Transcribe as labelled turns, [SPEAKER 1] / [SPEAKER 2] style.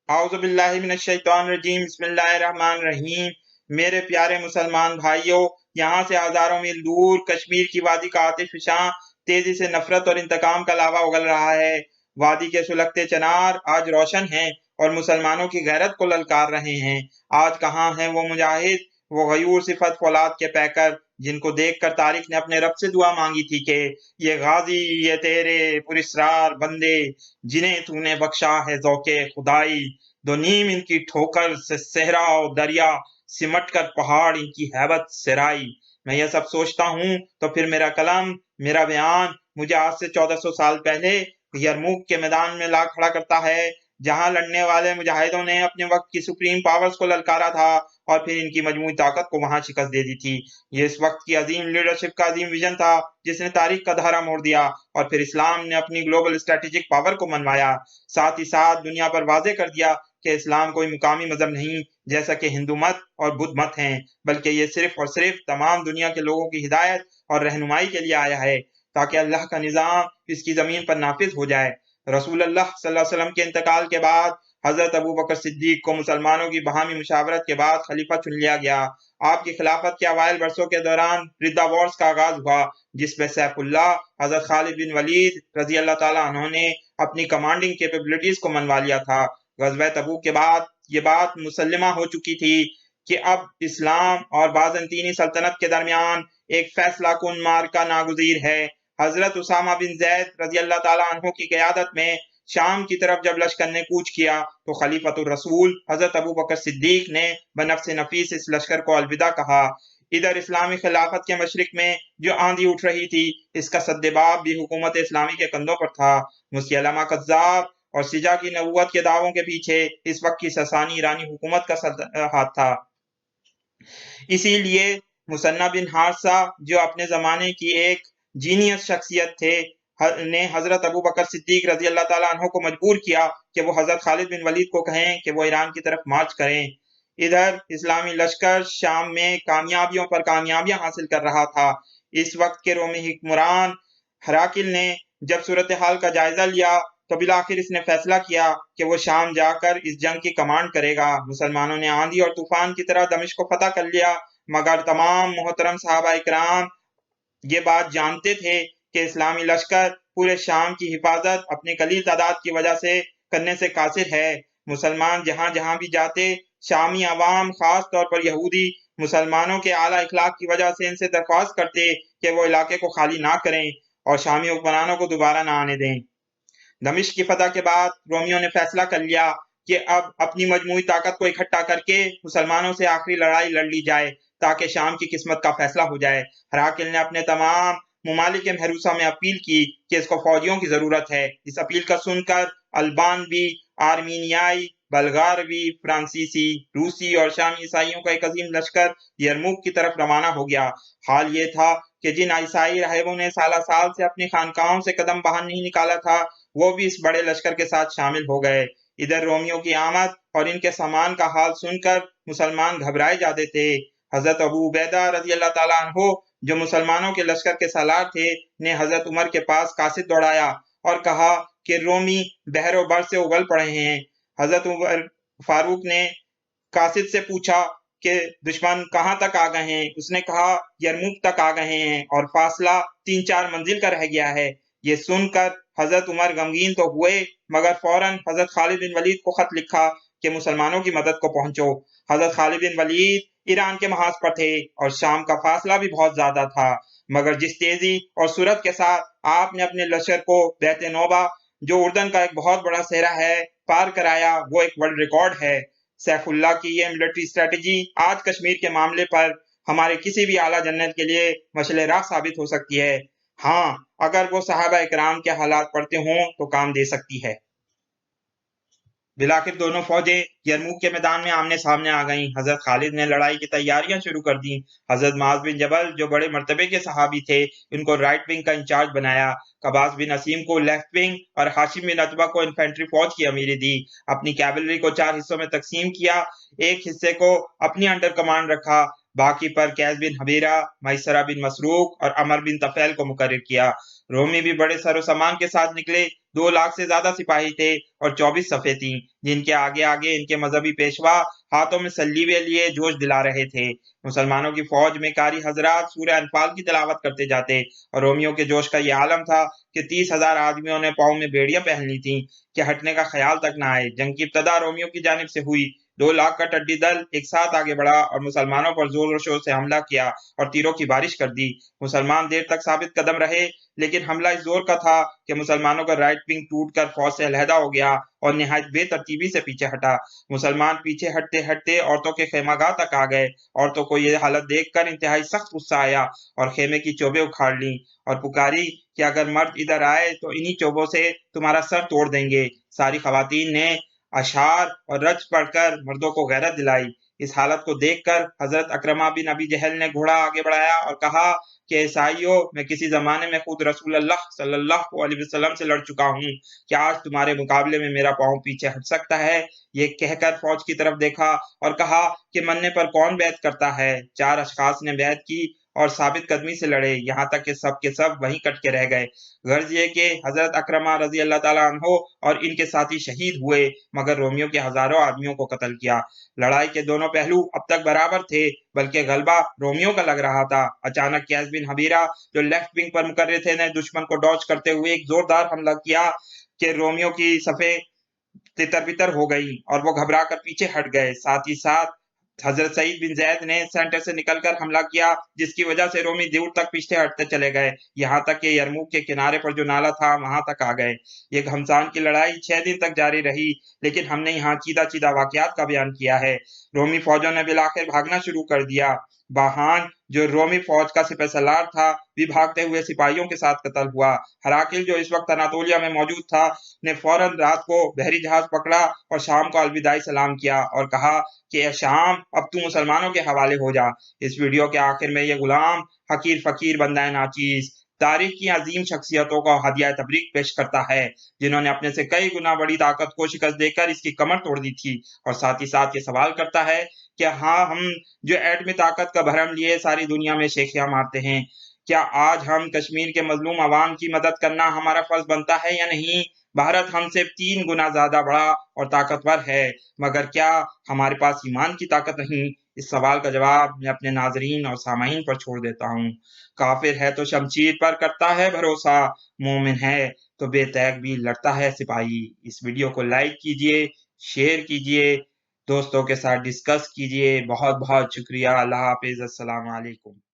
[SPEAKER 1] اعوذ باللہ من الشیطان الرجیم بسم اللہ الرحمن الرحیم۔ میرے پیارے مسلمان بھائیوں، یہاں سے ہزاروں میل دور کشمیر کی وادی کا آتش فشاں تیزی سے نفرت اور انتقام کا لاوا اگل رہا ہے۔ وادی کے سلگتے چنار آج روشن ہیں اور مسلمانوں کی غیرت کو للکار رہے ہیں۔ آج کہاں ہیں وہ مجاہد، وہ غیور صفت فولاد کے پیکر، جن کو دیکھ کر تاریخ نے اپنے رب سے دعا مانگی تھی کہ یہ غازی، یہ تیرے پراسرار بندے، جنہیں تو نے بخشا ہے ذوق خدائی، دو نیم ان کی ٹھوکر سے صحرا و دریا، سمٹ کر پہاڑ ان کی ہیبت سرائی۔ میں یہ سب سوچتا ہوں تو پھر میرا قلم، میرا بیان مجھے آج سے 1400 سال پہلے یرموک کے میدان میں لا کھڑا کرتا ہے، جہاں لڑنے والے مجاہدوں نے اپنے وقت کی سپریم پاورز کو للکارا تھا اور پھر ان کی مجموعی طاقت کو وہاں شکست دے دی تھی۔ یہ اس وقت کی عظیم لیڈرشپ کا عظیم ویژن تھا جس نے تاریخ کا دھارا موڑ دیا اور پھر اسلام نے اپنی گلوبل اسٹریٹجک پاور کو منوایا۔ ساتھ ہی ساتھ دنیا پر واضح کر دیا کہ اسلام کوئی مقامی مذہب نہیں جیسا کہ ہندو مت اور بدھ مت ہیں، بلکہ یہ صرف اور صرف تمام دنیا کے لوگوں کی ہدایت اور رہنمائی کے لیے آیا ہے تاکہ اللہ کا نظام اس کی زمین پر نافذ ہو جائے۔ رسول اللہ صلی اللہ علیہ وسلم کے انتقال کے بعد حضرت ابو بکر صدیق کو مسلمانوں کی باہمی مشاورت کے بعد خلیفہ چن لیا گیا۔ آپ کی خلافت کے اوائل برسوں کے دوران ردہ وارز کا آغاز ہوا، جس میں سیف اللہ حضرت خالد بن ولید رضی اللہ تعالیٰ عنہ نے اپنی کمانڈنگ کیپیبلٹیز کو منوا لیا تھا۔ غزوہ تبوک کے بعد یہ بات مسلمہ ہو چکی تھی کہ اب اسلام اور بازنطینی سلطنت کے درمیان ایک فیصلہ کن معرکہ ناگزیر ہے۔ حضرت اسامہ بن زید رضی اللہ تعالیٰ عنہ کی قیادت میں شام کی طرف جب لشکر نے کوچ کیا تو خلیفۃ الرسول حضرت ابو بکر صدیق نے بنفس نفیس اس لشکر کو الوداع کہا۔ ادھر اسلامی خلافت کے مشرق میں جو آندھی اٹھ رہی تھی، اس کا سدباب بھی حکومت اسلامی کے کندھوں پر تھا۔ مسیلمہ کذاب اور سجا کی نبوت کے دعووں کے پیچھے اس وقت کی ساسانی ایرانی حکومت کا ہاتھ تھا۔ اسی لیے مثنہ بن حارثہ جو اپنے زمانے کی ایک جینیس شخصیت تھے نے حضرت ابو بکر صدیق رضی اللہ تعالیٰ عنہ کو مجبور کیا کہ وہ حضرت خالد بن ولید کو کہیں کہ وہ ایران کی طرف مارچ کریں۔ ادھر اسلامی لشکر شام میں کامیابیوں پر کامیابیاں حاصل کر رہا تھا۔ اس وقت کے رومی حکمران ہراکل نے جب صورتحال کا جائزہ لیا تو بالآخر اس نے فیصلہ کیا کہ وہ شام جا کر اس جنگ کی کمانڈ کرے گا۔ مسلمانوں نے آندھی اور طوفان کی طرح دمشق کو فتح کر لیا، مگر تمام محترم صحابہ اکرام یہ بات جانتے تھے کہ اسلامی لشکر پورے شام کی حفاظت اپنی قلیل تعداد کی وجہ سے کرنے سے قاصر ہے۔ مسلمان جہاں جہاں بھی جاتے، شامی عوام خاص طور پر یہودی مسلمانوں کے اعلیٰ اخلاق کی وجہ سے ان سے درخواست کرتے کہ وہ علاقے کو خالی نہ کریں اور شامی حکمرانوں کو دوبارہ نہ آنے دیں۔ دمشق کی فتح کے بعد رومیوں نے فیصلہ کر لیا کہ اب اپنی مجموعی طاقت کو اکٹھا کر کے مسلمانوں سے آخری لڑائی لڑ لی جائے تاکہ شام کی قسمت کا فیصلہ ہو جائے۔ ہراکل نے اپنے تمام ممالک محروسہ میں اپیل کی کہ اس کو فوجیوں کی ضرورت ہے۔ اس اپیل کا سن کر البانوی، آرمینیائی، بلغاروی، فرانسیسی، روسی اور شامی عیسائیوں کا ایک عظیم لشکر یرموک کی طرف روانہ ہو گیا۔ حال یہ تھا کہ جن عیسائی راہبوں نے سالہ سال سے اپنی خانقاہوں سے قدم باہر نہیں نکالا تھا، وہ بھی اس بڑے لشکر کے ساتھ شامل ہو گئے۔ ادھر رومیوں کی آمد اور ان کے سامان کا حال سن کر مسلمان گھبرائے جاتے تھے۔ حضرت ابو عبیدہ رضی اللہ تعالیٰ عنہ جو مسلمانوں کے لشکر کے سالار تھے نے حضرت عمر کے پاس قاصد دوڑایا اور کہا کہ رومی بحر و بر سے اگل پڑے ہیں۔ حضرت عمر فاروق نے قاصد سے پوچھا کہ دشمن کہاں تک آ گئے ہیں؟ اس نے کہا یرموک تک آ گئے ہیں اور فاصلہ 3-4 منزل کا رہ گیا ہے۔ یہ سن کر حضرت عمر غمگین تو ہوئے، مگر فوراً حضرت خالد بن ولید کو خط لکھا کہ مسلمانوں کی مدد کو پہنچو۔ حضرت خالد بن ولید ایران کے محاذ پر تھے اور شام کا فاصلہ بھی بہت زیادہ تھا، مگر جس تیزی اور سرعت کے ساتھ آپ نے اپنے لشکر کو بیت نوبہ جو اردن کا ایک بہت بڑا صحرا ہے پار کرایا، وہ ایک ورلڈ ریکارڈ ہے۔ سیف اللہ کی یہ ملٹری اسٹریٹجی آج کشمیر کے معاملے پر ہمارے کسی بھی اعلیٰ جنرل کے لیے مشعل راہ ثابت ہو سکتی ہے۔ ہاں، اگر وہ صحابہ اکرام کے حالات پڑھتے ہوں تو کام دے سکتی ہے۔ بالآخر دونوں فوجیں یرموک کے میدان میں آمنے سامنے آ گئیں۔ حضرت خالد نے لڑائی کی تیاریاں شروع کر دیں۔ حضرت معاذ بن جبل جو بڑے مرتبے کے صحابی تھے، ان کو رائٹ ونگ کا انچارج بنایا۔ قباس بن اسیم کو لیفٹ ونگ اور ہاشم بن عتبہ کو انفینٹری فوج کی امیری دی۔ اپنی کیولری کو 4 حصوں میں تقسیم کیا، ایک حصے کو اپنی انڈر کمانڈ رکھا، باقی پر قیس بن حبیرہ، میسرہ بن مسروق اور عمر بن طفیل کو مقرر کیا۔ رومی بھی بڑے سر و سامان کے ساتھ نکلے۔ 2 لاکھ سے زیادہ سپاہی تھے اور 24 صفیں تھیں، جن کے آگے آگے ان کے مذہبی پیشوا ہاتھوں میں سلیبے لیے جوش دلا رہے تھے۔ مسلمانوں کی فوج میں قاری حضرات سورہ انفال کی تلاوت کرتے جاتے اور رومیوں کے جوش کا یہ عالم تھا کہ 30,000 آدمیوں نے پاؤں میں بیڑیاں پہن لی تھیں کہ ہٹنے کا خیال تک نہ آئے۔ جنگ کی ابتدا رومیوں کی جانب سے ہوئی۔ 2 لاکھ کا ٹڈی دل ایک ساتھ آگے بڑھا اور مسلمانوں پر زور و شور سے حملہ کیا اور تیروں کی بارش کر دی۔ مسلمان دیر تک ثابت قدم رہے، لیکن حملہ اس زور کا تھا کہ مسلمانوں کا رائٹ ونگ ٹوٹ کر فوج سے علیحدہ ہو گیا اور نہایت بے ترتیبی سے پیچھے ہٹا۔ مسلمان پیچھے ہٹتے ہٹتے عورتوں کے خیمہ گاہ تک آ گئے۔ عورتوں کو یہ حالت دیکھ کر انتہائی سخت غصہ آیا اور خیمے کی چوبیں اکھاڑ لیں اور پکاری کہ اگر مرد ادھر آئے تو انہی چوبوں سے تمہارا سر توڑ دیں گے۔ ساری خواتین نے اشعار اور رجز پڑھ کر مردوں کو غیرت دلائی۔ اس حالت کو دیکھ کر حضرت اکرمہ بن ابی جہل نے گھوڑا آگے بڑھایا اور کہا کہ عیسائیوں، میں کسی زمانے میں خود رسول اللہ صلی اللہ علیہ وسلم سے لڑ چکا ہوں، کیا آج تمہارے مقابلے میں میرا پاؤں پیچھے ہٹ سکتا ہے؟ یہ کہہ کر فوج کی طرف دیکھا اور کہا کہ مرنے پر کون بیعت کرتا ہے؟ 4 اشخاص نے بیعت کی اور ثابت قدمی سے لڑے، یہاں تک کہ سب کے سب وہیں کٹ کے رہ گئے۔ غرض یہ کہ حضرت اکرمہ رضی اللہ تعالیٰ عنہ اور ان کے ساتھی شہید ہوئے، مگر رومیوں کے ہزاروں آدمیوں کو قتل کیا۔ لڑائی کے دونوں پہلو اب تک برابر تھے، بلکہ غلبہ رومیوں کا لگ رہا تھا۔ اچانک قیس بن حبیرہ جو لیفٹ ونگ پر مقرر تھے نے دشمن کو ڈاج کرتے ہوئے ایک زوردار حملہ کیا کہ رومیوں کی صفیں تتر بتر ہو گئی اور وہ گھبرا کر پیچھے ہٹ گئے۔ ساتھ ہی ساتھ حضرت سعید بن زید نے سینٹر سے نکل کر حملہ کیا، جس کی وجہ سے رومی دور تک پیچھے ہٹتے چلے گئے، یہاں تک کہ یرموک کے کنارے پر جو نالا تھا وہاں تک آ گئے۔ یہ گھمسان کی لڑائی 6 دن تک جاری رہی، لیکن ہم نے یہاں چیدہ چیدہ واقعات کا بیان کیا ہے۔ رومی فوجوں نے بالآخر بھاگنا شروع کر دیا۔ باہان جو رومی فوج کا سپہ سالار تھا بھی بھاگتے ہوئے سپاہیوں کے ساتھ قتل ہوا۔ ہراکل جو اس وقت اناطولیہ میں موجود تھا نے فوراً رات کو بحری جہاز پکڑا اور شام کو الوداعی سلام کیا اور کہا کہ اے شام، اب تو مسلمانوں کے حوالے ہو جا۔ اس ویڈیو کے آخر میں یہ غلام حقیر فقیر بندہ ناچیز تاریخ کی عظیم شخصیتوں کو ہدیہ تبریک پیش کرتا ہے، جنہوں نے اپنے سے کئی گنا بڑی طاقت کو شکست دے کر اس کی کمر توڑ دی تھی، اور ساتھ ہی ساتھ یہ سوال کرتا ہے کہ ہاں، ہم جو ایٹمی طاقت کا بھرم لیے ساری دنیا میں شیخیاں مارتے ہیں، کیا آج ہم کشمیر کے مظلوم عوام کی مدد کرنا ہمارا فرض بنتا ہے یا نہیں؟ بھارت ہم سے 3 گنا زیادہ بڑا اور طاقتور ہے، مگر کیا ہمارے پاس ایمان کی طاقت نہیں؟ اس سوال کا جواب میں اپنے ناظرین اور سامعین پر چھوڑ دیتا ہوں۔ کافر ہے تو شمشیر پر کرتا ہے بھروسہ، مومن ہے تو بے تیغ بھی لڑتا ہے سپاہی۔ اس ویڈیو کو لائک کیجئے، شیئر کیجئے، دوستوں کے ساتھ ڈسکس کیجئے۔ بہت بہت شکریہ۔ اللہ حافظ۔ السلام علیکم۔